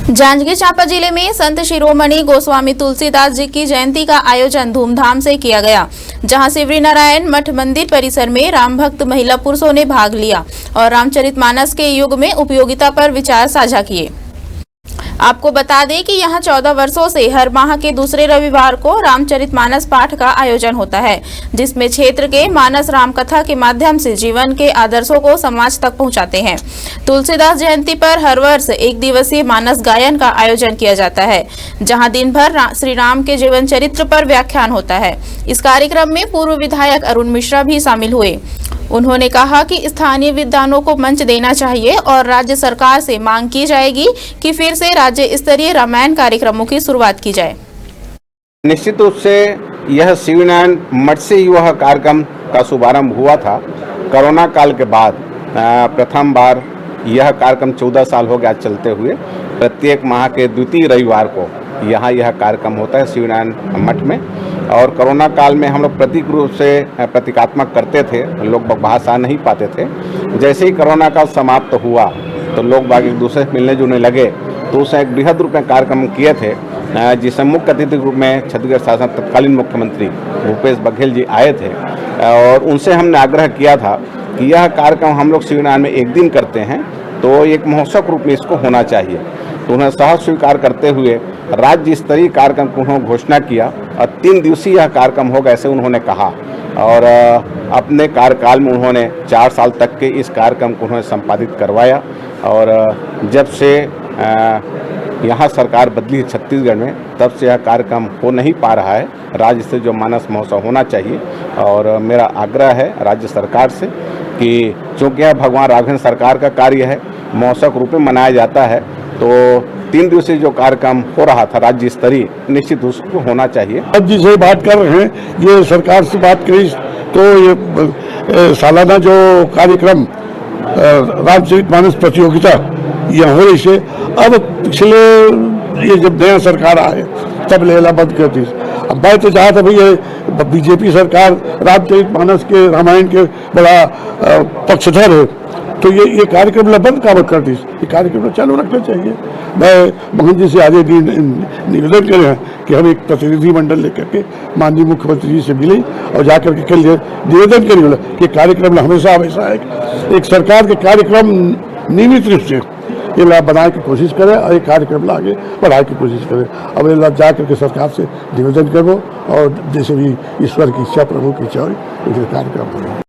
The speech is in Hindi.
जांजगीर चांपा जिले में संत शिरोमणि गोस्वामी तुलसीदास जी की जयंती का आयोजन धूमधाम से किया गया, जहां शिवरी नारायण मठ मंदिर परिसर में राम भक्त महिला पुरुषों ने भाग लिया और रामचरितमानस के युग में उपयोगिता पर विचार साझा किए। आपको बता दें कि यहां 14 वर्षों से हर माह के दूसरे रविवार को रामचरितमानस पाठ का आयोजन होता है, जिसमें क्षेत्र के मानस राम कथा के माध्यम से जीवन के आदर्शों को समाज तक पहुंचाते हैं। तुलसीदास जयंती पर हर वर्ष एक दिवसीय मानस गायन का आयोजन किया जाता है, जहां दिन भर श्री राम के जीवन चरित्र पर व्याख्यान होता है। इस कार्यक्रम में पूर्व विधायक अरुण मिश्रा भी शामिल हुए। उन्होंने कहा कि स्थानीय विद्वानों को मंच देना चाहिए और राज्य सरकार से मांग की जाएगी कि फिर से राज्य स्तरीय रामायण कार्यक्रमों की शुरुआत की जाए। निश्चित रूप से यह शिवनारायण मठ से ही वह कार्यक्रम का शुभारंभ हुआ था। कोरोना काल के बाद प्रथम बार यह कार्यक्रम 14 साल हो गया चलते हुए प्रत्येक माह के द्वितीय रविवार को यहाँ यह कार्यक्रम होता है शिवनारायण मठ में। और कोरोना काल में हम लोग प्रतीक रूप से प्रतीकात्मक करते थे, लोग भाषा नहीं पाते थे। जैसे ही कोरोना काल समाप्त हुआ तो लोग बाग एक दूसरे से मिलने जुलने लगे, तो उसे एक बृहद रूप में कार्यक्रम किए थे, जिसमें मुख्य अतिथि रूप में छत्तीसगढ़ शासन तत्कालीन मुख्यमंत्री भूपेश बघेल जी आए थे। और उनसे हमने आग्रह किया था कि यह कार्यक्रम हम लोग शिवनारायण में एक दिन करते हैं तो एक महोत्सव रूप में इसको होना चाहिए। तो उन्हें सहज स्वीकार करते हुए राज्य स्तरीय कार्यक्रम को उन्होंने घोषणा किया और 3 दिवसीय यह कार्यक्रम होगा ऐसे उन्होंने कहा। और अपने कार्यकाल में उन्होंने 4 साल तक के इस कार्यक्रम को उन्होंने संपादित करवाया। और जब से यहाँ सरकार बदली छत्तीसगढ़ में, तब से यह कार्यक्रम हो नहीं पा रहा है। राज्य से जो मानस महोत्सव होना चाहिए और मेरा आग्रह है राज्य सरकार से कि चूँकि यह भगवान राघवेंद्र सरकार का कार्य है, महोत्सव रूप में मनाया जाता है, तो 3 दिवसीय जो कार्यक्रम हो रहा था राज्य स्तरीय, निश्चित उसको होना चाहिए। अब जिसे बात कर रहे हैं, ये सरकार से बात करी तो ये सालाना जो कार्यक्रम रामचरितमानस प्रतियोगिता यह हो रही है। अब पिछले ये जब नया सरकार आए तब लेला बंद कर दी। अब मैं तो चाहता भाई ये बीजेपी सरकार रामचरितमानस के रामायण के बड़ा पक्षधर है, तो ये कार्यक्रम बंद कावत कर दी। ये कार्यक्रम चालू रखना चाहिए। मैं मोहन जी से आगे भी निवेदन करे हैं कि हम एक प्रतिनिधि मंडल लेकर के माननीय मुख्यमंत्री जी से मिले और जाकर के कल निवेदन करिए कि कार्यक्रम हमेशा एक सरकार के कार्यक्रम नियमित रूप से ये बनाने की कोशिश करें और एक कार्यक्रम आगे बढ़ाने की कोशिश करें। अब ये जा करके सरकार से निवेदन करो और जैसे भी ईश्वर की इच्छा, प्रभु की इच्छा हो, कार्यक्रम करें।